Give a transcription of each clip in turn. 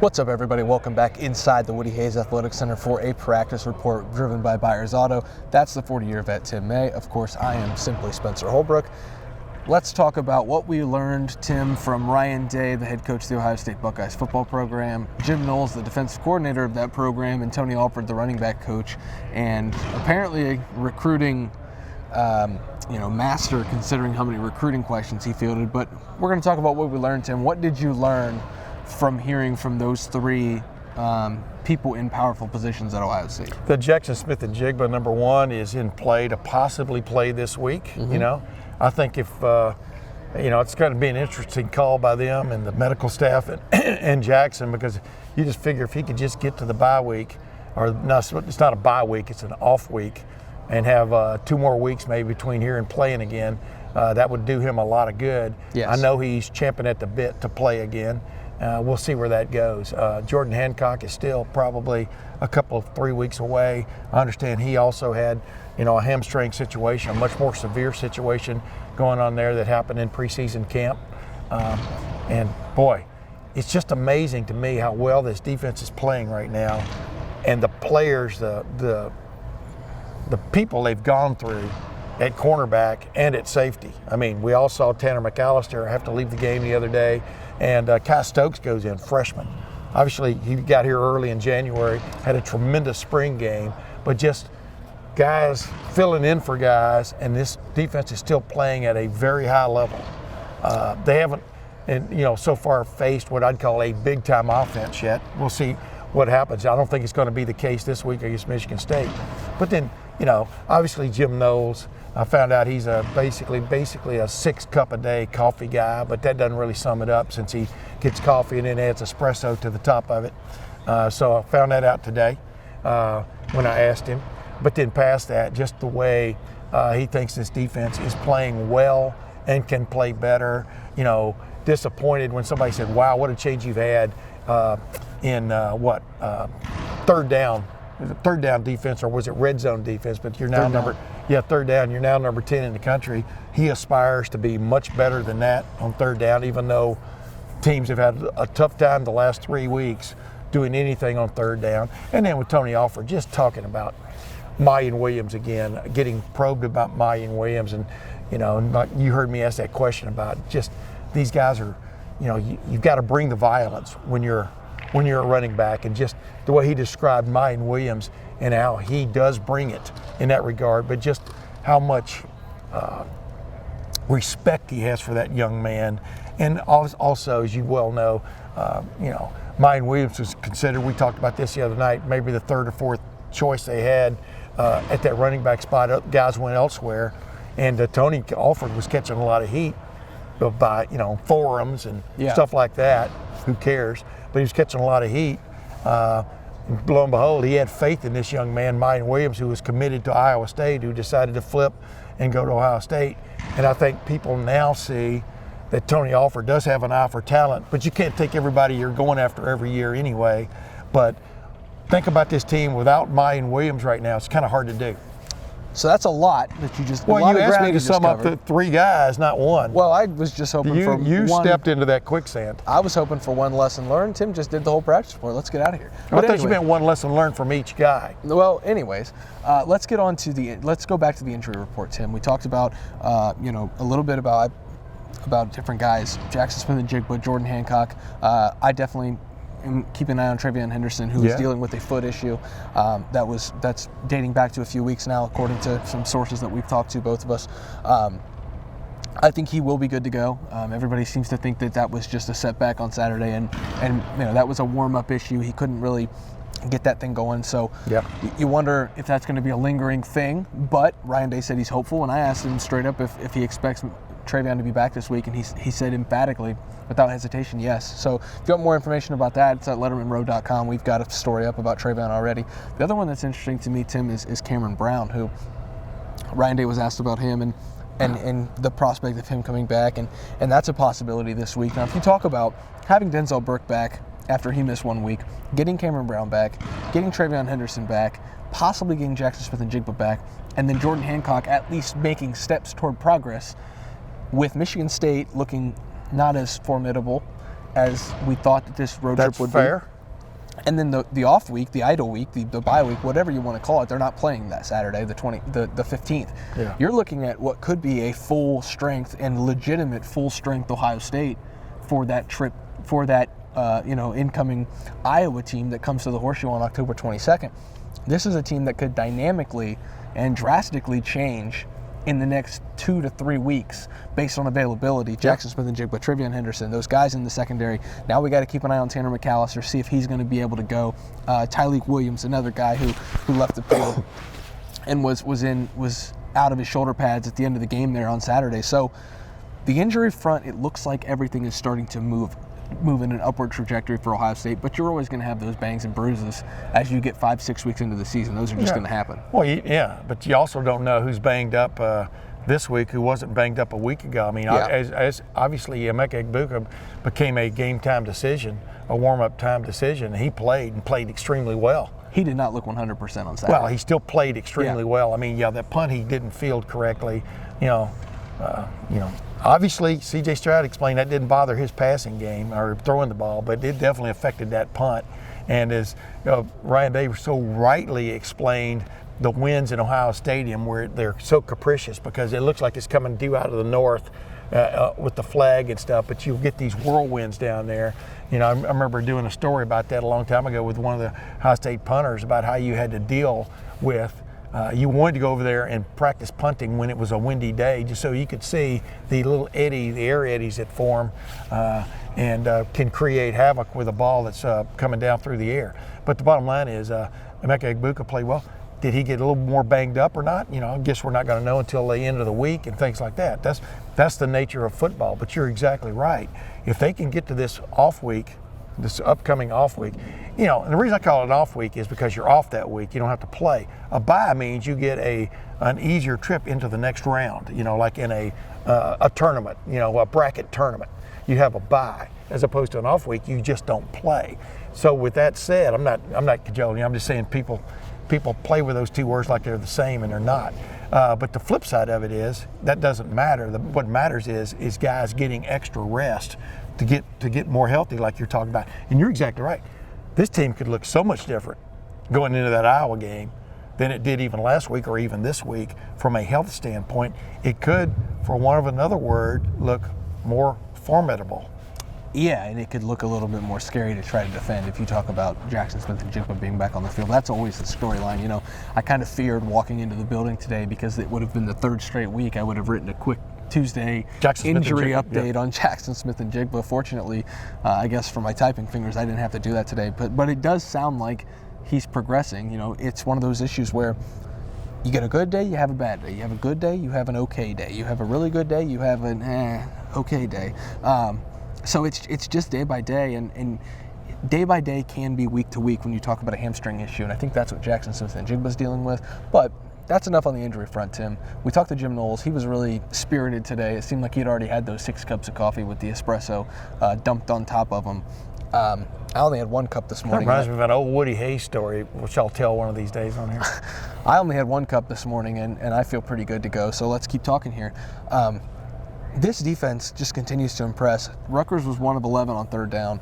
What's up, everybody? Welcome back inside the Woody Hayes Athletic Center for a practice report driven by Byers Auto. That's the 40-year vet, Tim May. Of course, I am simply Spencer Holbrook. Let's talk about what we learned, Tim, from Ryan Day, the head coach of the Ohio State Buckeyes football program, Jim Knowles, the defensive coordinator of that program, and Tony Alford, the running back coach, and apparently a recruiting master, considering how many recruiting questions he fielded. But we're going to talk about what we learned, Tim. What did you learn from hearing from those three people in powerful positions at Ohio State? The Jackson Smith and Jigba, number one, is in play to possibly play this week. I think if it's going to be an interesting call by them and the medical staff and Jackson, because you just figure if he could just get to the bye week, or no, it's not a bye week, it's an off week, and have 2 more weeks maybe between here and playing again, that would do him a lot of good. Yes. I know he's champing at the bit to play again. We'll see where that goes. Jordan Hancock is still probably a couple of 3 weeks away. I understand he also had, a hamstring situation, a much more severe situation going on there that happened in preseason camp. And boy, it's just amazing to me how well this defense is playing right now, and the players, the people they've gone through at cornerback and at safety. I mean, we all saw Tanner McAllister have to leave the game the other day, and Kai Stokes goes in, freshman. Obviously, he got here early in January, had a tremendous spring game, but just guys filling in for guys, and this defense is still playing at a very high level. They haven't, so far faced what I'd call a big-time offense yet. We'll see what happens. I don't think it's going to be the case this week against Michigan State. But then, obviously Jim Knowles, I found out he's basically a 6-cup-a-day coffee guy, but that doesn't really sum it up since he gets coffee and then adds espresso to the top of it. So I found that out today when I asked him. But then past that, just the way he thinks this defense is playing well and can play better. Disappointed when somebody said, wow, what a change you've had in third down. Was it third down defense, or was it red zone defense? But you're now third down. You're now number 10 in the country. He aspires to be much better than that on third down, even though teams have had a tough time the last 3 weeks doing anything on third down. And then with Tony Alford, just talking about Mayan Williams again, getting probed about Mayan Williams. And, like you heard me ask that question about just these guys are, you've got to bring the violence when you're a running back, and just the way he described Mayan Williams and how he does bring it in that regard, but just how much respect he has for that young man. And also, as you well know, Mayan Williams was considered, we talked about this the other night, maybe the 3rd or 4th choice they had at that running back spot. Guys went elsewhere, and Tony Alford was catching a lot of heat by forums and stuff like that. Who cares? But he was catching a lot of heat. And lo and behold, he had faith in this young man, Mayan Williams, who was committed to Iowa State, who decided to flip and go to Ohio State. And I think people now see that Tony Alford does have an eye for talent, but you can't take everybody you're going after every year anyway. But think about this team without Mayan Williams right now. It's kind of hard to do. So that's a lot that you just. Well, you asked me to sum up the 3 guys, not one. Well, I was just hoping for you one. Stepped into that quicksand. I was hoping for one lesson learned. Tim just did the whole practice report. Let's get out of here. I thought you meant one lesson learned from each guy. Well, anyways, let's go back to the injury report, Tim. We talked about a little bit about different guys, Jackson Smith and Jigba, Jordan Hancock. I definitely keep an eye on Travion Henderson, who is dealing with a foot issue that's dating back to a few weeks now, according to some sources that we've talked to, both of us. I think he will be good to go. Everybody seems to think that was just a setback on Saturday, and that was a warm-up issue. He couldn't really get that thing going, so you wonder if that's going to be a lingering thing. But Ryan Day said he's hopeful, and I asked him straight up if he expects Travion to be back this week, and he said emphatically, without hesitation, yes. So if you want more information about that, it's at lettermenroad.com. We've got a story up about Travion already. The other one that's interesting to me, Tim, is Cameron Brown, who Ryan Day was asked about him and the prospect of him coming back, and that's a possibility this week. Now, if you talk about having Denzel Burke back after he missed 1 week, getting Cameron Brown back, getting Travion Henderson back, possibly getting Jackson Smith and Jigba back, and then Jordan Hancock at least making steps toward progress, with Michigan State looking not as formidable as we thought that this road That's trip would fair. be. And then the off week, the idle week, the bye week, whatever you want to call it, they're not playing that Saturday, the 15th. Yeah. You're looking at what could be a full strength and legitimate full strength Ohio State for that trip, for that incoming Iowa team that comes to the Horseshoe on October 22nd. This is a team that could dynamically and drastically change in the next 2 to 3 weeks based on availability. Jackson Smith and Jigba, Trevion Henderson, those guys in the secondary. Now we got to keep an eye on Tanner McAllister, see if he's going to be able to go. Tyleek Williams, another guy who left the field and was out of his shoulder pads at the end of the game there on Saturday. So the injury front, it looks like everything is starting to move in an upward trajectory for Ohio State, but you're always going to have those bangs and bruises as you get 5-6 weeks into the season. Those are just going to happen. Well, yeah, but you also don't know who's banged up this week, who wasn't banged up a week ago. I mean, as obviously Emeka Egbuka became a game time decision, a warm-up time decision. He played extremely well. He did not look 100% on Saturday. Well, he still played extremely well. I mean, that punt he didn't field correctly, Obviously, C.J. Stroud explained that didn't bother his passing game or throwing the ball, but it definitely affected that punt. And as Ryan Davis so rightly explained, the winds in Ohio Stadium where they're so capricious because it looks like it's coming due out of the north with the flag and stuff, but you'll get these whirlwinds down there. I remember doing a story about that a long time ago with one of the Ohio State punters about how you had to deal with you wanted to go over there and practice punting when it was a windy day just so you could see the little the air eddies that form and can create havoc with a ball that's coming down through the air. But the bottom line is Emeka Egbuka played well. Did he get a little more banged up or not? I guess we're not going to know until the end of the week and things like that. That's the nature of football. But you're exactly right. If they can get to this off week, this upcoming off week, and the reason I call it an off week is because you're off that week. You don't have to play. A bye means you get an easier trip into the next round, like in a tournament, a bracket tournament. You have a bye. As opposed to an off week, you just don't play. So with that said, I'm not cajoling you. I'm just saying people play with those two words like they're the same, and they're not. But the flip side of it is that doesn't matter. What matters is guys getting extra rest to get more healthy, like you're talking about. And you're exactly right. This team could look so much different going into that Iowa game than it did even last week or even this week from a health standpoint. It could, for want of another word, look more formidable. Yeah, and it could look a little bit more scary to try to defend if you talk about Jackson Smith and Jigba being back on the field. That's always the storyline. I kind of feared walking into the building today because it would have been the third straight week. I would have written a quick Tuesday injury update on Jackson Smith and Jigba. Fortunately, I guess for my typing fingers, I didn't have to do that today. But it does sound like he's progressing. It's one of those issues where you get a good day, you have a bad day. You have a good day, you have an okay day. You have a really good day, you have an okay day. So it's just day by day, and day by day can be week to week when you talk about a hamstring issue, and I think that's what Jackson Smith and Jigba's dealing with. But that's enough on the injury front, Tim. We talked to Jim Knowles. He was really spirited today. It seemed like he'd already had those 6 cups of coffee with the espresso dumped on top of him. I only had 1 cup this morning. That reminds me of an old Woody Hayes story, which I'll tell one of these days on here. I only had 1 cup this morning, and I feel pretty good to go. So let's keep talking here. This defense just continues to impress. Rutgers was 1 of 11 on 3rd down.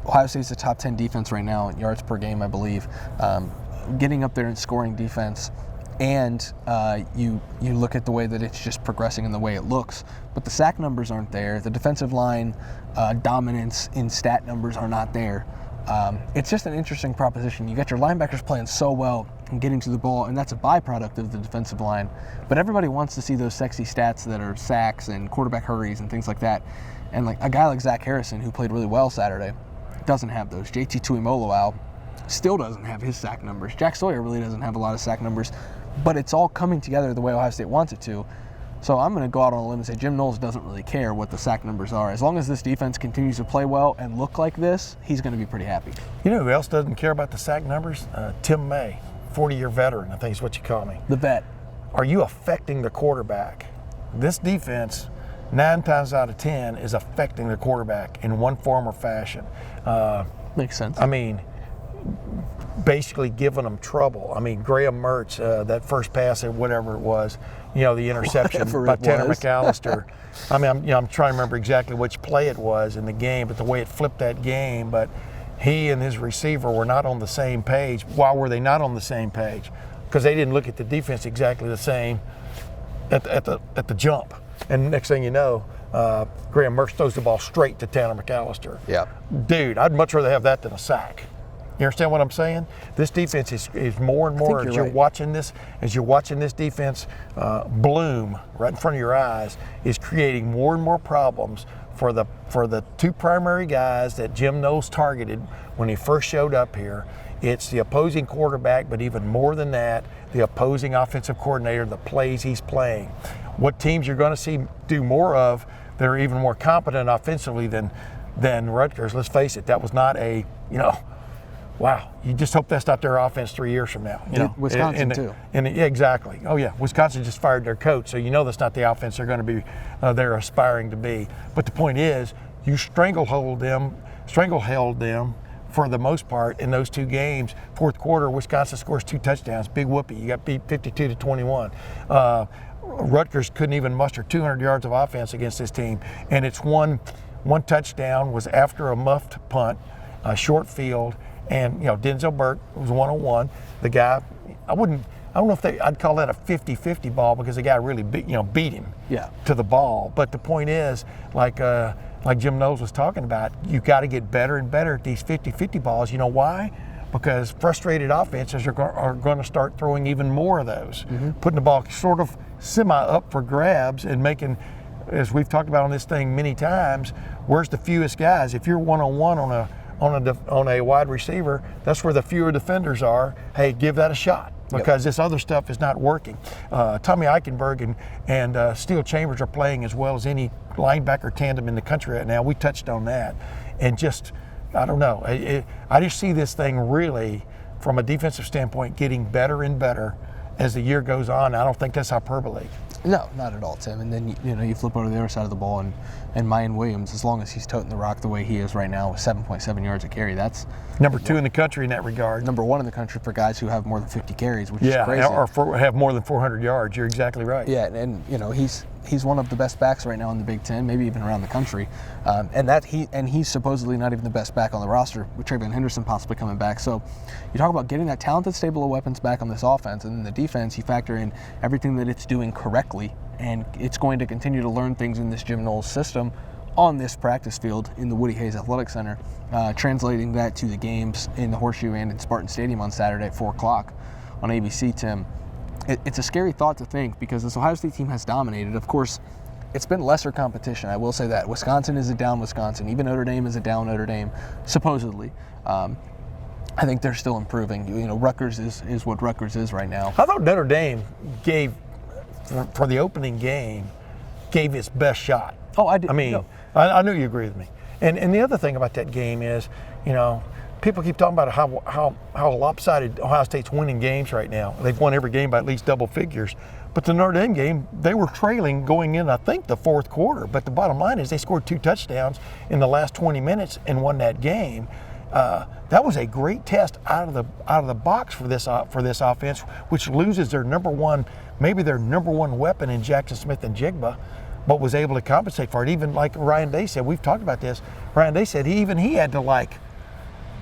Ohio State's the top 10 defense right now in yards per game, I believe. Getting up there and scoring defense. And you look at the way that it's just progressing and the way it looks. But the sack numbers aren't there. The defensive line dominance in stat numbers are not there. It's just an interesting proposition. You got your linebackers playing so well and getting to the ball, and that's a byproduct of the defensive line. But everybody wants to see those sexy stats that are sacks and quarterback hurries and things like that. And like a guy like Zach Harrison, who played really well Saturday, doesn't have those. JT Tuimoloau still doesn't have his sack numbers. Jack Sawyer really doesn't have a lot of sack numbers. But it's all coming together the way Ohio State wants it to. So I'm going to go out on a limb and say Jim Knowles doesn't really care what the sack numbers are. As long as this defense continues to play well and look like this, he's going to be pretty happy. You know who else doesn't care about the sack numbers? Tim May, 40-year veteran, I think is what you call me. The vet. Are you affecting the quarterback? This defense, 9 times out of 10, is affecting the quarterback in one form or fashion. Makes sense. I mean, basically giving them trouble. I mean, Graham Mertz, that first pass or whatever it was, the interception by Tanner McAllister. I mean, I'm trying to remember exactly which play it was in the game, but the way it flipped that game. But he and his receiver were not on the same page. Why were they not on the same page? Because they didn't look at the defense exactly the same at the jump. And next thing you know, Graham Mertz throws the ball straight to Tanner McAllister. Yeah. Dude, I'd much rather have that than a sack. You understand what I'm saying? This defense is more and more as you're watching this defense bloom right in front of your eyes, is creating more and more problems for the two primary guys that Jim Knowles targeted when he first showed up here. It's the opposing quarterback, but even more than that, the opposing offensive coordinator, the plays he's playing. What teams you're going to see do more of, they're even more competent offensively than Rutgers. Let's face it, that was not a, wow, you just hope that's not their offense 3 years from now. Wisconsin too. Yeah, exactly. Oh yeah, Wisconsin just fired their coach, so that's not the offense they're going to be, they're aspiring to be. But the point is, you stranglehold them for the most part in those two games. Fourth quarter, Wisconsin scores 2 touchdowns, big whoopee. You got beat 52-21. Rutgers couldn't even muster 200 yards of offense against this team, and it's one touchdown was after a muffed punt, a short field. And Denzel Burke was 1-on-1. The guy, I don't know if I'd call that a 50-50 ball, because the guy really beat him to the ball. But the point is, like Jim Knowles was talking about, you got to get better and better at these 50-50 balls. You know why? Because frustrated offenses are going to start throwing even more of those, putting the ball sort of semi up for grabs and making, as we've talked about on this thing many times, where's the fewest guys? If you're 1-on-1 on a wide receiver, that's where the fewer defenders are. Hey, give that a shot, because this other stuff is not working. Tommy Eichenberg and Steele Chambers are playing as well as any linebacker tandem in the country right now. We touched on that. And just, I don't know. I just see this thing really, from a defensive standpoint, getting better and better as the year goes on. I don't think that's hyperbole. No, not at all, Tim. And then you flip over to the other side of the ball, and Mayan Williams, as long as he's toting the rock the way he is right now with 7.7 yards a carry, that's number 2 in the country in that regard. Number 1 in the country for guys who have more than 50 carries, which is crazy. Or have more than 400 yards. You're exactly right. Yeah, and he's one of the best backs right now in the Big Ten, maybe even around the country. And he's supposedly not even the best back on the roster, with Travion Henderson possibly coming back. So you talk about getting that talented stable of weapons back on this offense, and then the defense, you factor in everything that it's doing correctly, and it's going to continue to learn things in this Jim Knowles system on this practice field in the Woody Hayes Athletic Center, translating that to the games in the Horseshoe and in Spartan Stadium on Saturday at 4 o'clock on ABC, Tim. It's a scary thought to think, because this Ohio State team has dominated. Of course, it's been lesser competition, I will say that. Wisconsin is a down Wisconsin. Even Notre Dame is a down Notre Dame, supposedly. I think they're still improving. Rutgers is what Rutgers is right now. I thought Notre Dame gave, for the opening game, gave its best shot. Oh, I did. I mean, no. I knew you agree with me. And the other thing about that game is, people keep talking about how lopsided Ohio State's winning games right now. They've won every game by at least double figures. But the Notre Dame game, they were trailing going in, I think, the fourth quarter. But the bottom line is they scored 2 touchdowns in the last 20 minutes and won that game. That was a great test out of the box for this offense, which loses their number one weapon in Jackson Smith and Jigba, but was able to compensate for it. Even like Ryan Day said, we've talked about this. Ryan Day said he had to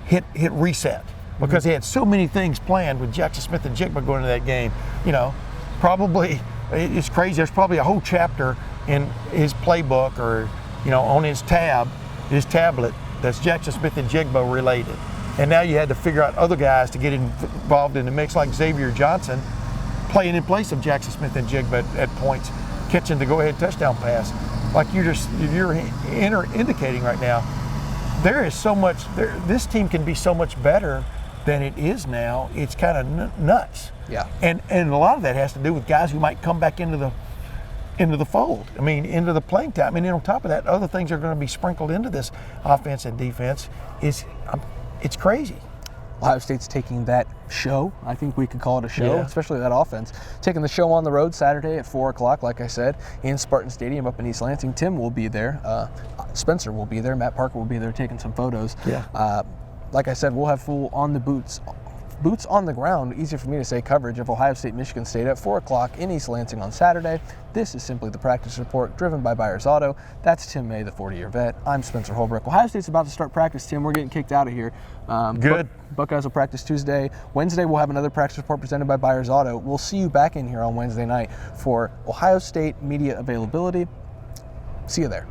hit reset, because he had so many things planned with Jackson Smith and Jigba going into that game. Probably, it's crazy. There's probably a whole chapter in his playbook or, on his tablet that's Jackson Smith and Jigba related. And now you had to figure out other guys to get involved in the mix, like Xavier Johnson playing in place of Jackson Smith and Jigba at points, catching the go-ahead touchdown pass. Like you're indicating right now, there is so much. This team can be so much better than it is now. It's kind of nuts. Yeah. And a lot of that has to do with guys who might come back into the fold. I mean, into the playing time. And then on top of that, other things are going to be sprinkled into this offense and defense. It's crazy. Ohio State's taking that show. I think we could call it a show, Yeah. especially that offense. Taking the show on the road Saturday at 4 o'clock, like I said, in Spartan Stadium up in East Lansing. Tim will be there. Spencer will be there. Matt Parker will be there taking some photos. Yeah. Like I said, we'll have full on the boots boots on the ground, easy for me to say, coverage of Ohio State, Michigan State at 4 o'clock in East Lansing on Saturday. This is simply the practice report driven by Byers Auto. That's Tim May, the 40-year vet. I'm Spencer Holbrook. Ohio State's about to start practice, Tim. We're getting kicked out of here. Good. Buckeyes will practice Tuesday. Wednesday, we'll have another practice report presented by Byers Auto. We'll see you back in here on Wednesday night for Ohio State media availability. See you there.